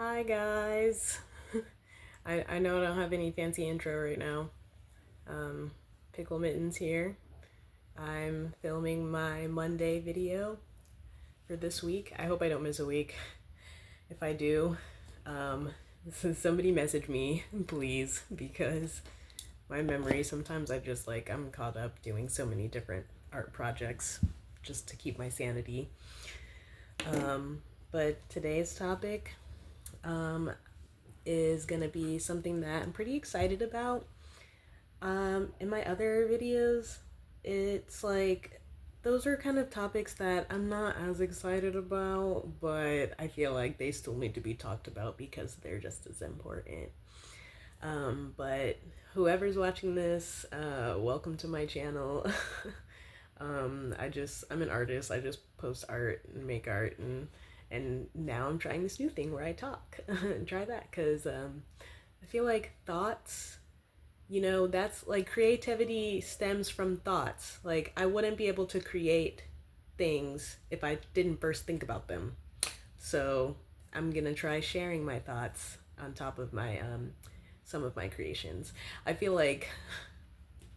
Hi guys. I know I don't have any fancy intro right now. Um, Pickle Mittens here. I'm filming my Monday video for this week. I hope I don't miss a week. If I do, um, somebody message me, please, because my memory sometimes I'm caught up doing so many different art projects just to keep my sanity. Um, but today's topic, um, is gonna be something that I'm pretty excited about. In my other videos, it's like those are kind of topics that I'm not as excited about, but I feel like they still need to be talked about because they're just as important. But whoever's watching this, welcome to my channel. I'm an artist. I just post art and make art, and now I'm trying this new thing where I talk. Try that because I feel like thoughts, that's like creativity stems from thoughts. Like I wouldn't be able to create things if I didn't first think about them. So I'm gonna try sharing my thoughts on top of my some of my creations. I feel like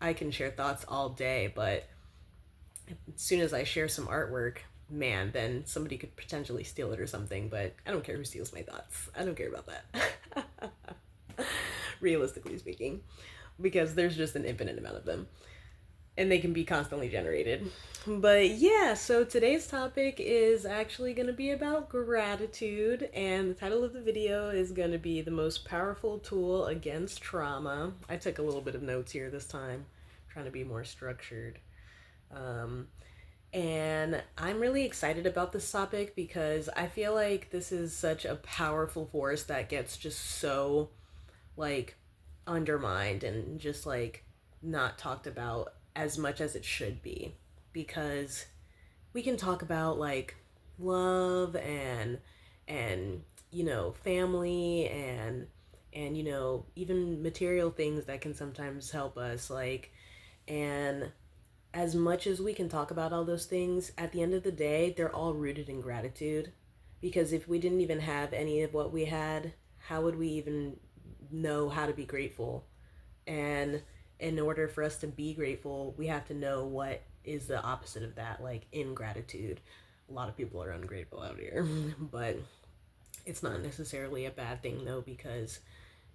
I can share thoughts all day, but as soon as I share some artwork, man, then somebody could potentially steal it or something. But I don't care who steals my thoughts. I don't care about that. Realistically speaking, because there's just an infinite amount of them and they can be constantly generated. But yeah, so today's topic is actually going to be about gratitude, and the title of the video is going to be the most powerful tool against trauma. I took a little bit of notes here this time, trying to be more structured. Um, and I'm really excited about this topic because I feel like this is such a powerful force that gets just so like undermined and just like not talked about as much as it should be, because we can talk about like love and family and even material things that can sometimes help us, like, and as much as we can talk about all those things, at the end of the day they're all rooted in gratitude, because if we didn't even have any of what we had, how would we even know how to be grateful? And in order for us to be grateful, we have to know what is the opposite of that, like ingratitude. A lot of people are ungrateful out here, but it's not necessarily a bad thing though, because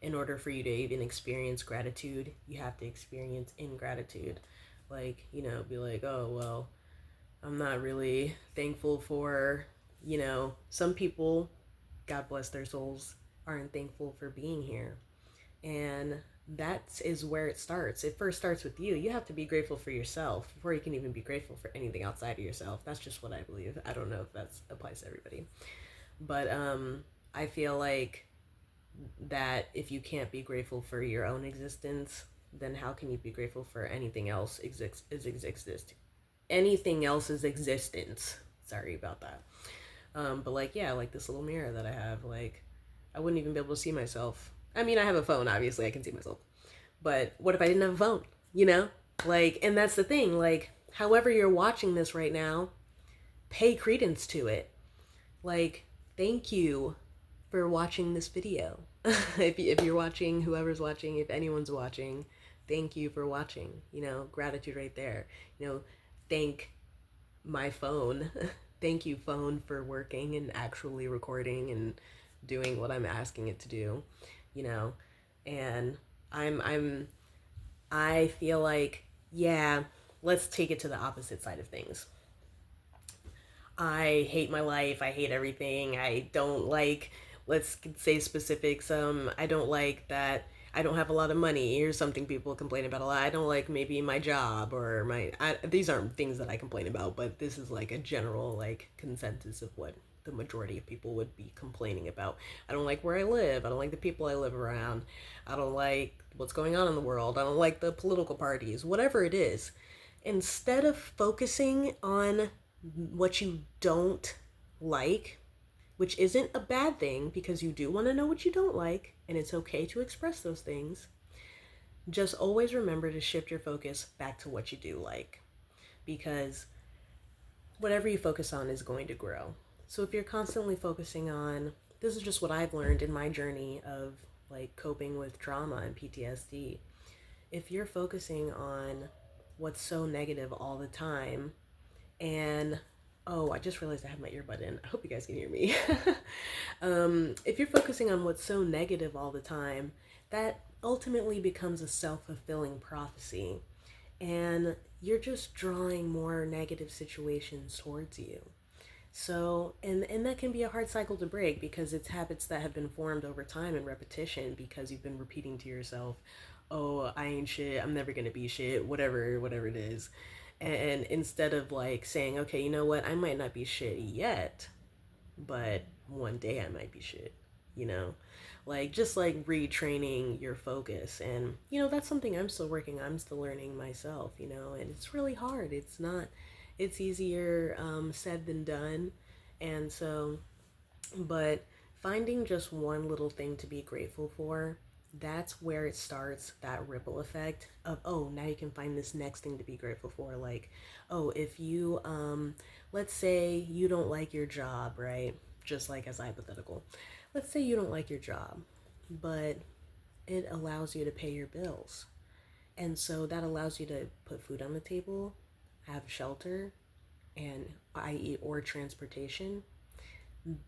in order for you to even experience gratitude, you have to experience ingratitude. Like, be like, oh, well, I'm not really thankful for, some people, God bless their souls, aren't thankful for being here. And that is where it starts. It first starts with you. You have to be grateful for yourself before you can even be grateful for anything outside of yourself. That's just what I believe. I don't know if that applies to everybody. But I feel like that if you can't be grateful for your own existence, then how can you be grateful for anything else exist anything else's existence? Sorry about that. But like, yeah, like this little mirror that I have, like I wouldn't even be able to see myself. I mean, I have a phone, obviously I can see myself. But what if I didn't have a phone? You know? Like, and that's the thing, like, however you're watching this right now, pay credence to it. Like, thank you for watching this video. If you're watching, whoever's watching, if anyone's watching, thank you for watching. Gratitude right there. Thank my phone. Thank you, phone, for working and actually recording and doing what I'm asking it to do. You know, and I'm I feel like, yeah, let's take it to the opposite side of things. I hate my life. I hate everything. I don't like, let's say specifics. I don't like that I don't have a lot of money. Here's something people complain about a lot. I don't like maybe my job or these aren't things that I complain about, but this is like a general like consensus of what the majority of people would be complaining about. I don't like where I live. I don't like the people I live around. I don't like what's going on in the world. I don't like the political parties, whatever it is. Instead of focusing on what you don't like, which isn't a bad thing because you do want to know what you don't like and it's okay to express those things, just always remember to shift your focus back to what you do like, because whatever you focus on is going to grow. So if you're constantly focusing on this is just what I've learned in my journey of like coping with trauma and PTSD. If you're focusing on what's so negative all the time, and oh, I just realized I have my earbud in. I hope you guys can hear me. If you're focusing on what's so negative all the time, that ultimately becomes a self-fulfilling prophecy, and you're just drawing more negative situations towards you. So, and that can be a hard cycle to break because it's habits that have been formed over time and repetition because you've been repeating to yourself, "Oh, I ain't shit. I'm never going to be shit, whatever it is." And instead of like saying, "Okay, you know what? I might not be shit yet, but one day I might be shit." You know? Like just like retraining your focus. And that's something I'm still working on. I'm still learning myself, and it's really hard. It's easier said than done. And so, but finding just one little thing to be grateful for, that's where it starts, that ripple effect of, oh, now you can find this next thing to be grateful for. Like, oh, if you let's say you don't like your job, right? Just like as a hypothetical, let's say you don't like your job, but it allows you to pay your bills, and so that allows you to put food on the table, have shelter, and i.e. or transportation.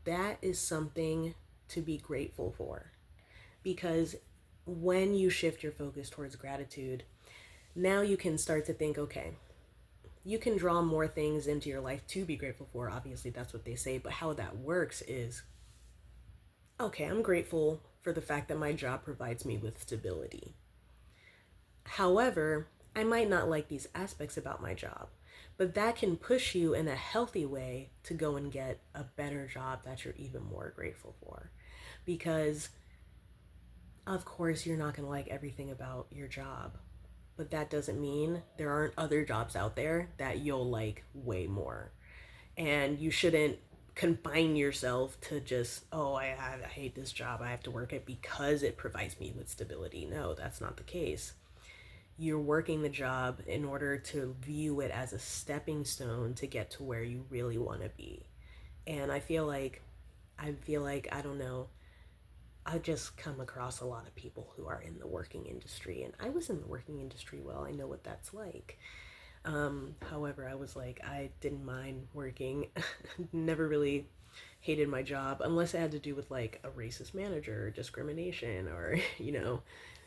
That is something to be grateful for, because when you shift your focus towards gratitude, now you can start to think, okay, you can draw more things into your life to be grateful for. Obviously, that's what they say, but how that works is, okay, I'm grateful for the fact that my job provides me with stability. However, I might not like these aspects about my job, but that can push you in a healthy way to go and get a better job that you're even more grateful for. Because, of course, you're not going to like everything about your job, but that doesn't mean there aren't other jobs out there that you'll like way more. And you shouldn't confine yourself to just, oh, I hate this job, I have to work it because it provides me with stability. No, that's not the case. You're working the job in order to view it as a stepping stone to get to where you really want to be. And I feel like I don't know, I just come across a lot of people who are in the working industry, and I was in the working industry. Well, I know what that's like. However, I was like, I didn't mind working. Never really hated my job unless it had to do with like a racist manager or discrimination or,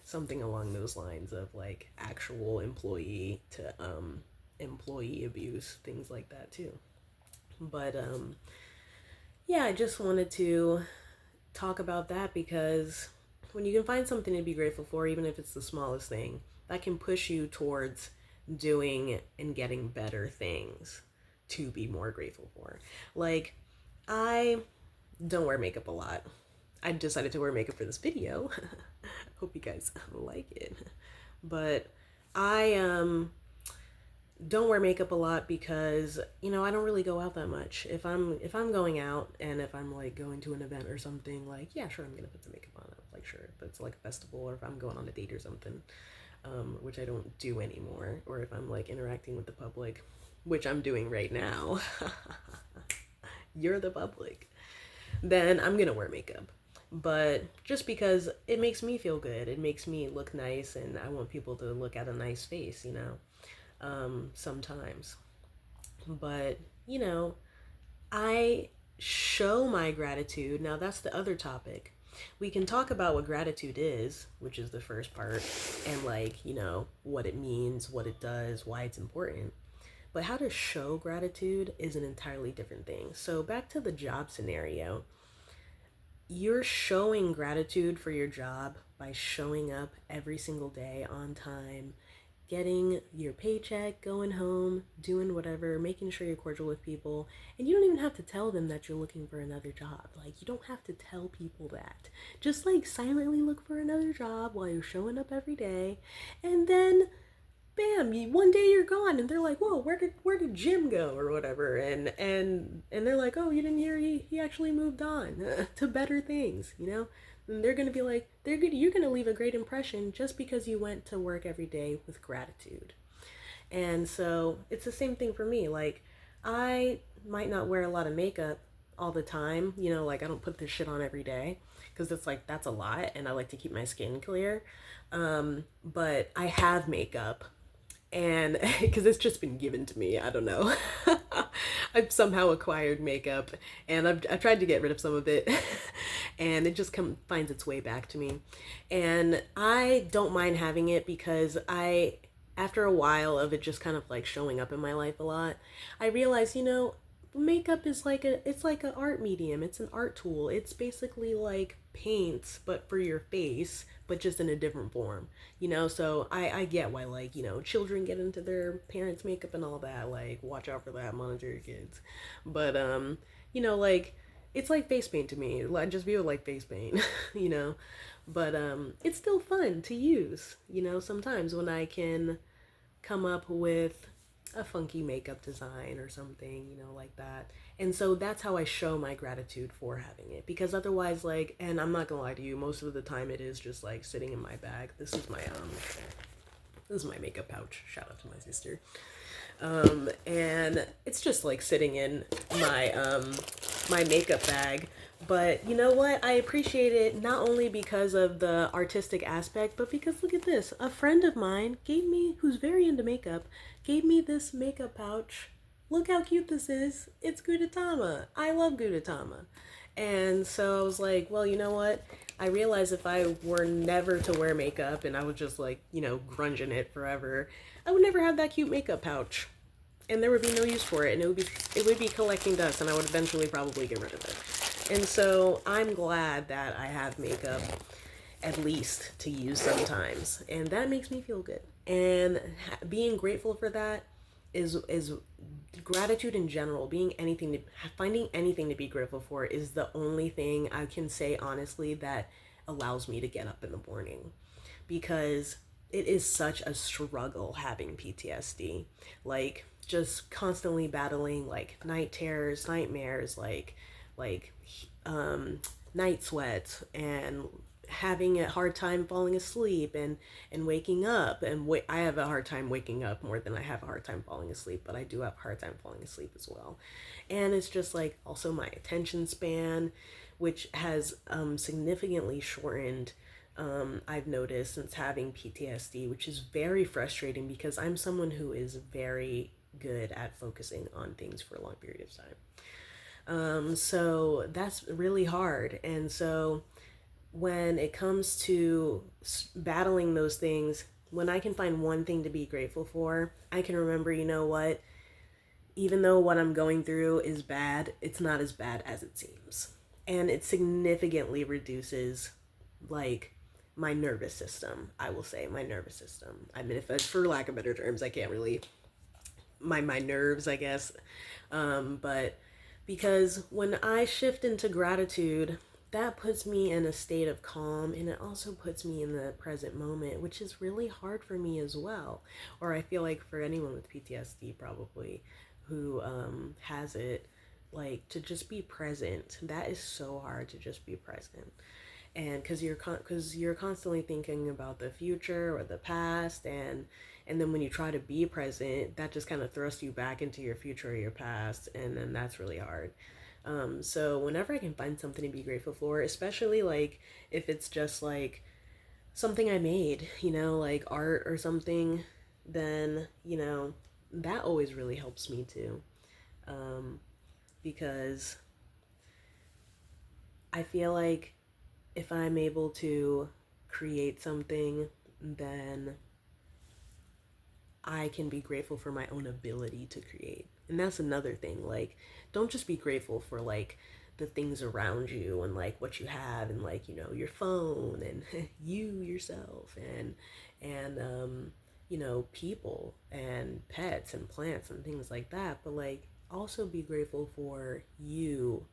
something along those lines of like actual employee to employee abuse, things like that too. But yeah, I just wanted to talk about that because when you can find something to be grateful for, even if it's the smallest thing, that can push you towards doing and getting better things to be more grateful for. Like, I don't wear makeup a lot. I decided to wear makeup for this video. Hope you guys like it. But I don't wear makeup a lot because I don't really go out that much. If I'm going out and if I'm like going to an event or something, like, yeah, sure, I'm gonna put some makeup on. Like, sure, if it's like a festival or if I'm going on a date or something, which I don't do anymore, or if I'm like interacting with the public, which I'm doing right now. You're the public. Then I'm gonna wear makeup. But just because it makes me feel good, it makes me look nice, and I want people to look at a nice face, sometimes. But, I show my gratitude. Now, that's the other topic. We can talk about what gratitude is, which is the first part, and like, what it means, what it does, why it's important. But how to show gratitude is an entirely different thing. So, back to the job scenario, you're showing gratitude for your job by showing up every single day on time, getting your paycheck, going home, doing whatever, making sure you're cordial with people. And you don't even have to tell them that you're looking for another job. Like, you don't have to tell people that. Just like silently look for another job while you're showing up every day. And then bam, one day you're gone and they're like, whoa, where did Jim go or whatever, and they're like, oh, you didn't hear he actually moved on to better things, and they're gonna be like, you're gonna leave a great impression just because you went to work every day with gratitude. And so it's the same thing for me. Like, I might not wear a lot of makeup all the time. You know, like I don't put this shit on every day because it's like that's a lot, and I like to keep my skin clear. But I have makeup, and because it's just been given to me, I don't know. I've somehow acquired makeup, and I've tried to get rid of some of it, and it just finds its way back to me. And I don't mind having it because after a while of it just kind of like showing up in my life a lot, I realize, makeup is like it's like an art medium. It's an art tool. It's basically like paints, but for your face, but just in a different form. So I get why, like, children get into their parents' makeup and all that. Like, watch out for that, monitor your kids. But like, it's like face paint to me. Like, just view it like face paint, you know. But it's still fun to use, sometimes when I can come up with a funky makeup design or something, like that. And so that's how I show my gratitude for having it. Because otherwise, like, and I'm not gonna lie to you, most of the time it is just like sitting in my bag. This is my makeup pouch. Shout out to my sister. And it's just like sitting in my makeup bag. But you know what? I appreciate it not only because of the artistic aspect, but because look at this. A friend of mine who's very into makeup, gave me this makeup pouch. Look how cute this is. It's Gudetama. I love Gudetama. And so I was like, well, you know what? I realized if I were never to wear makeup and I was just like, grunge in it forever, I would never have that cute makeup pouch. And there would be no use for it, and it would be collecting dust, and I would eventually probably get rid of it. And so I'm glad that I have makeup at least to use sometimes, and that makes me feel good. And being grateful for that is gratitude in general. Finding anything to be grateful for is the only thing I can say honestly that allows me to get up in the morning, because it is such a struggle having PTSD. Like, just constantly battling like night terrors, nightmares, like night sweats, and having a hard time falling asleep and waking up. And I have a hard time waking up more than I have a hard time falling asleep, but I do have a hard time falling asleep as well. And it's just like also my attention span, which has significantly shortened, I've noticed since having PTSD, which is very frustrating because I'm someone who is very good at focusing on things for a long period of time. So that's really hard. And so when it comes to battling those things, when I can find one thing to be grateful for, I can remember, you know what? Even though what I'm going through is bad, it's not as bad as it seems. And it significantly reduces, like, my nervous system. I will say my nervous system. I mean, if for lack of better terms, I can't really my nerves, I guess. But because when I shift into gratitude, that puts me in a state of calm, and it also puts me in the present moment, which is really hard for me as well. Or I feel like for anyone with PTSD, probably, who has it, like, to just be present. That is so hard, to just be present. And because you're constantly thinking about the future or the past, and then when you try to be present, that just kind of thrusts you back into your future or your past, and then that's really hard. So whenever I can find something to be grateful for, especially like if it's just like something I made, like art or something, then that always really helps me too, because I feel like if I'm able to create something, then I can be grateful for my own ability to create. And that's another thing. Like, don't just be grateful for like the things around you and like what you have and like, your phone and you yourself and people and pets and plants and things like that. But like also be grateful for you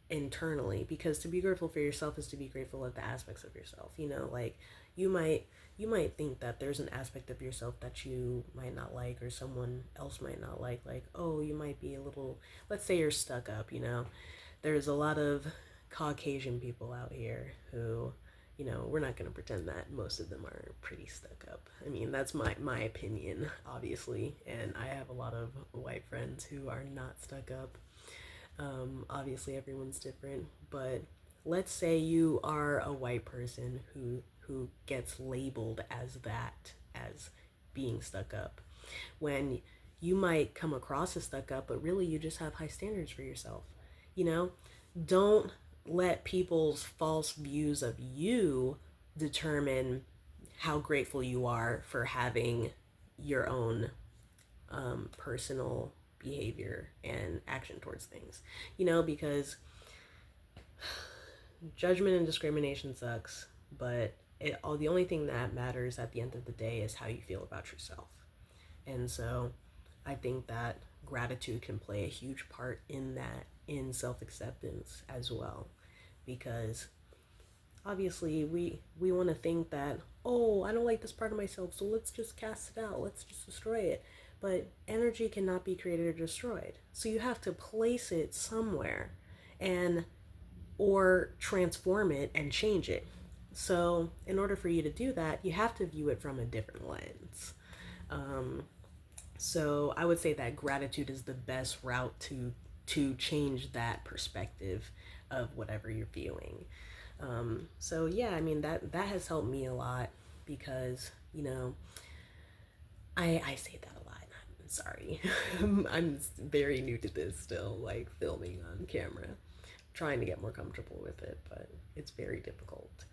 internally, because to be grateful for yourself is to be grateful of the aspects of yourself. Like you might think that there's an aspect of yourself that you might not like, or someone else might not like, oh, you might be a little, let's say you're stuck up. There's a lot of Caucasian people out here who, we're not going to pretend that most of them are pretty stuck up. I mean, that's my opinion, obviously, and I have a lot of white friends who are not stuck up. Obviously, everyone's different, but let's say you are a white person who gets labeled as that, as being stuck up, when you might come across as stuck up, but really you just have high standards for yourself. You know, don't let people's false views of you determine how grateful you are for having your own personal behavior and action towards things. Because judgment and discrimination sucks, but the only thing that matters at the end of the day is how you feel about yourself. And so I think that gratitude can play a huge part in that, in self acceptance as well. Because obviously we want to think that, oh, I don't like this part of myself, so let's just cast it out, let's just destroy it. But energy cannot be created or destroyed, so you have to place it somewhere, and or transform it and change it. So in order for you to do that, you have to view it from a different lens. So I would say that gratitude is the best route to change that perspective of whatever you're feeling. So yeah, I mean that has helped me a lot, because I say that a lot. I'm sorry. I'm very new to this still, like filming on camera, trying to get more comfortable with it, but it's very difficult.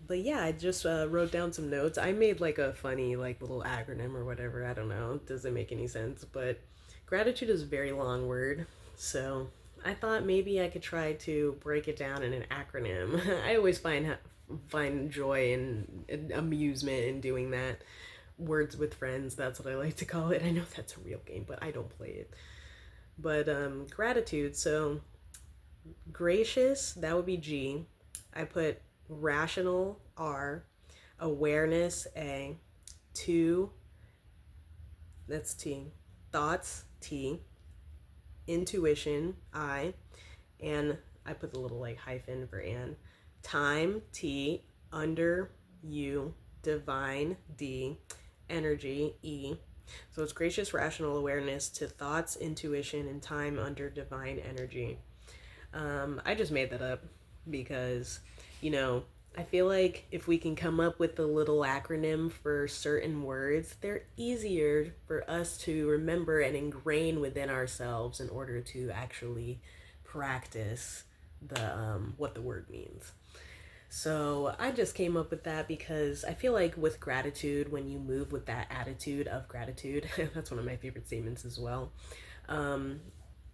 But yeah, I just wrote down some notes. I made like a funny like little acronym or whatever. I don't know. It doesn't make any sense, but gratitude is a very long word. So I thought maybe I could try to break it down in an acronym. I always find joy and amusement in doing that. Words with friends, that's what I like to call it. I know that's a real game, but I don't play it. But gratitude. So gracious, that would be G. I put rational, R, awareness, A, two, that's T, thoughts, T, intuition, I, and I put the little like hyphen for and, time, T, under, U, divine, D, energy, E. So it's gracious, rational awareness to thoughts, intuition, and time under divine energy. I just made that up because, I feel like if we can come up with a little acronym for certain words, they're easier for us to remember and ingrain within ourselves in order to actually practice the what the word means. So I just came up with that because I feel like with gratitude, when you move with that attitude of gratitude, that's one of my favorite statements as well,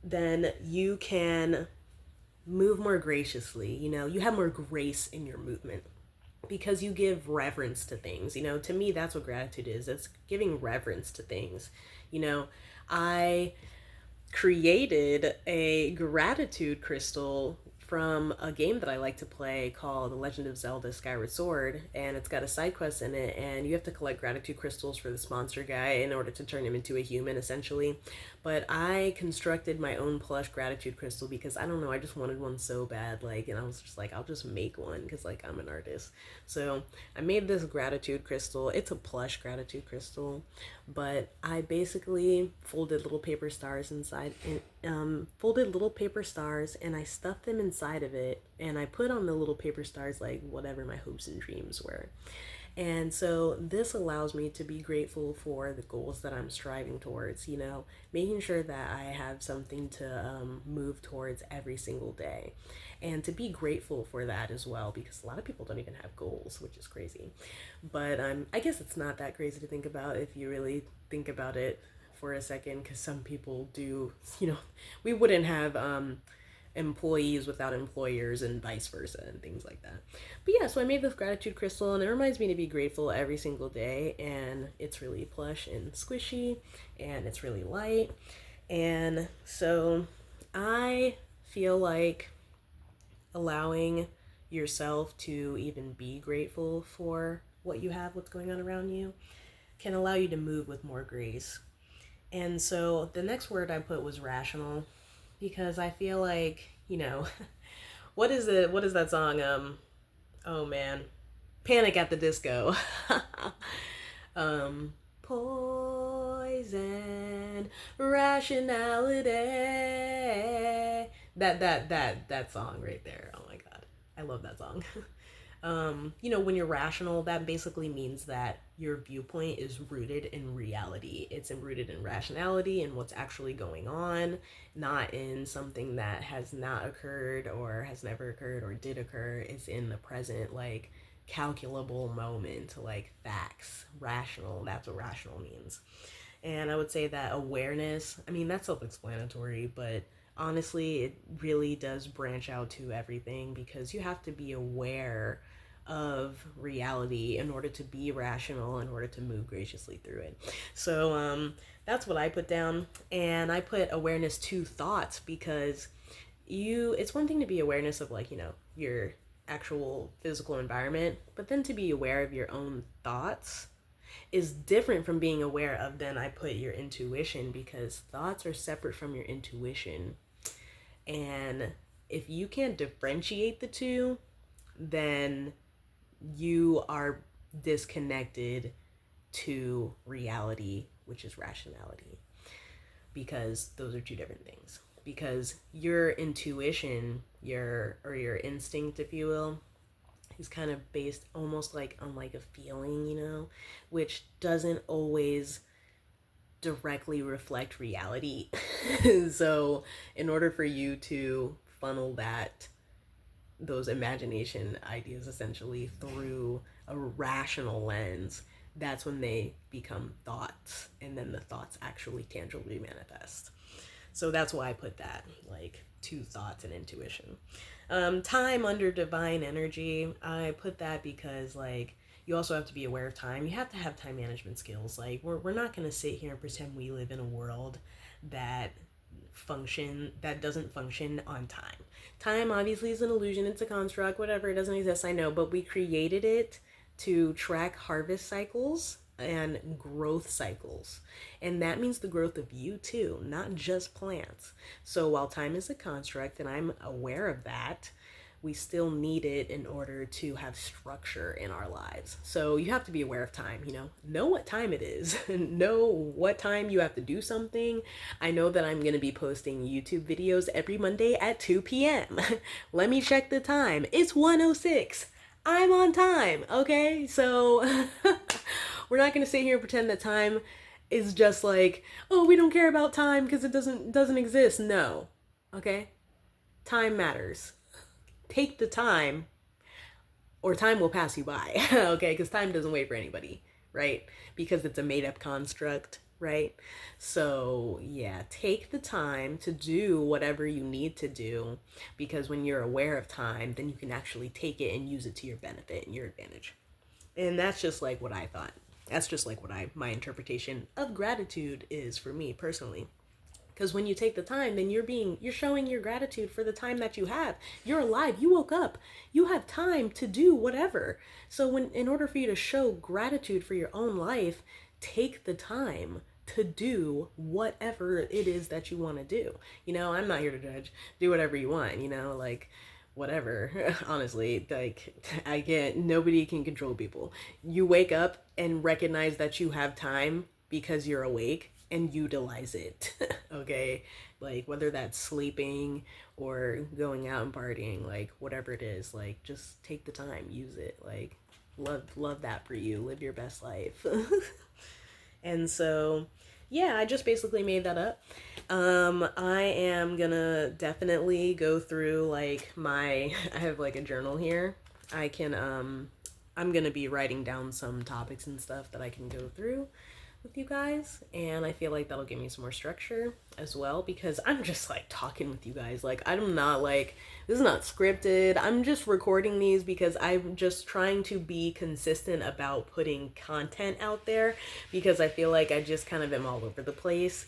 then you can move more graciously. You have more grace in your movement because you give reverence to things. To me, that's what gratitude is. It's giving reverence to things. I created a gratitude crystal from a game that I like to play called The Legend of Zelda Skyward Sword, and it's got a side quest in it, and you have to collect gratitude crystals for this monster guy in order to turn him into a human, essentially. But I constructed my own plush gratitude crystal because, I don't know, I just wanted one so bad, and I was just like, I'll just make one because, I'm an artist. So I made this gratitude crystal. It's a plush gratitude crystal, but I basically folded little paper stars inside, and I stuffed them inside of it, and I put on the little paper stars like whatever my hopes and dreams were. And so this allows me to be grateful for the goals that I'm striving towards, making sure that I have something to move towards every single day, and to be grateful for that as well, because a lot of people don't even have goals, which is crazy. But I guess it's not that crazy to think about if you really think about it for a second, because some people do, we wouldn't have employees without employers and vice versa and things like that. But yeah, so I made this gratitude crystal, and it reminds me to be grateful every single day, and it's really plush and squishy, and it's really light. And so I feel like allowing yourself to even be grateful for what you have, what's going on around you, can allow you to move with more grace. And so the next word I put was rational, because I feel like, what is that song? Oh man, Panic at the Disco. Poison and rationality. That song right there. Oh my god. I love that song. When you're rational, that basically means that your viewpoint is rooted in reality. It's rooted in rationality and what's actually going on, not in something that has not occurred or has never occurred or did occur. It's in the present, like calculable moment, like facts, rational. That's what rational means. And I would say that awareness, I mean, that's self explanatory, but honestly, it really does branch out to everything because you have to be aware of reality in order to be rational, in order to move graciously through it. So that's what I put down. And I put awareness to thoughts because it's one thing to be awareness of, like, your actual physical environment, but then to be aware of your own thoughts is different from being aware of, then I put your intuition, because thoughts are separate from your intuition. And if you can't differentiate the two, then you are disconnected to reality, which is rationality, because those are two different things. Because your intuition, your instinct, if you will, is kind of based almost like on like a feeling, which doesn't always directly reflect reality. So in order for you to funnel those imagination ideas essentially through a rational lens, that's when they become thoughts, and then the thoughts actually tangibly manifest. So that's why I put that, like, to thoughts and intuition. Time under divine energy, I put that because, like, you also have to be aware of time. You have to have time management skills. Like, we're not going to sit here and pretend we live in a world that doesn't function on time. Time obviously is an illusion, it's a construct, whatever, it doesn't exist, I know, but we created it to track harvest cycles and growth cycles. And that means the growth of you too, not just plants. So while time is a construct and I'm aware of that, we still need it in order to have structure in our lives. So you have to be aware of time, know what time it is, know what time you have to do something. I know that I'm going to be posting YouTube videos every Monday at 2 p.m. Let me check the time. It's 1:06. I'm on time, okay? So we're not going to sit here and pretend that time is just like, oh, we don't care about time because it doesn't exist. No. Okay? Time matters. Take the time, or time will pass you by. Okay? Because time doesn't wait for anybody, right? Because it's a made-up construct, right? So yeah, take the time to do whatever you need to do, because when you're aware of time, then you can actually take it and use it to your benefit and your advantage. And that's just like what I thought. That's just like what my interpretation of gratitude is for me personally. Because when you take the time, then you're showing your gratitude for the time that you have. You're alive. You woke up. You have time to do whatever. So in order for you to show gratitude for your own life, take the time to do whatever it is that you want to do. I'm not here to judge. Do whatever you want, like, whatever. Honestly, like, nobody can control people. You wake up and recognize that you have time because you're awake, and utilize it. Okay? Like, whether that's sleeping or going out and partying, like, whatever it is, like, just take the time, use it. Like, love that for you. Live your best life. And so, yeah, I just basically made that up. I am gonna definitely go through, like, I have, like, a journal here. I'm gonna be writing down some topics and stuff that I can go through with you guys, and I feel like that'll give me some more structure as well, because I'm just like talking with you guys. Like, I'm not like, this is not scripted. I'm just recording these because I'm just trying to be consistent about putting content out there, because I feel like I just kind of am all over the place.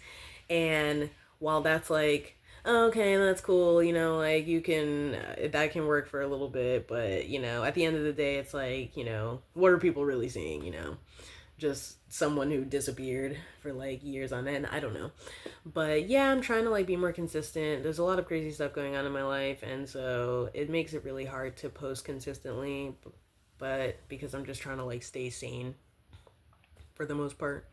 And while that's like, okay, that's cool, like, you can, that can work for a little bit, but at the end of the day, it's like, what are people really seeing? Just someone who disappeared for like years on end. I don't know. But yeah, I'm trying to like be more consistent. There's a lot of crazy stuff going on in my life, and so it makes it really hard to post consistently, but because I'm just trying to like stay sane for the most part.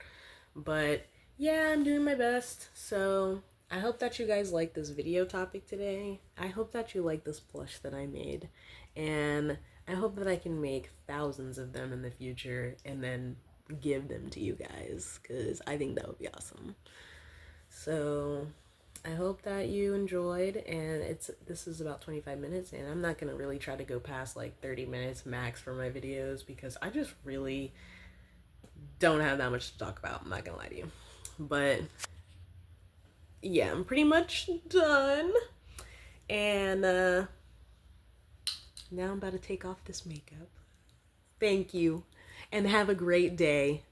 But yeah, I'm doing my best. So I hope that you guys like this video topic today. I hope that you like this plush that I made. And I hope that I can make thousands of them in the future and then give them to you guys because I think that would be awesome. So I hope that you enjoyed, and this is about 25 minutes, and I'm not gonna really try to go past like 30 minutes max for my videos because I just really don't have that much to talk about. I'm not gonna lie to you. But yeah, I'm pretty much done. And now I'm about to take off this makeup. Thank you, and have a great day.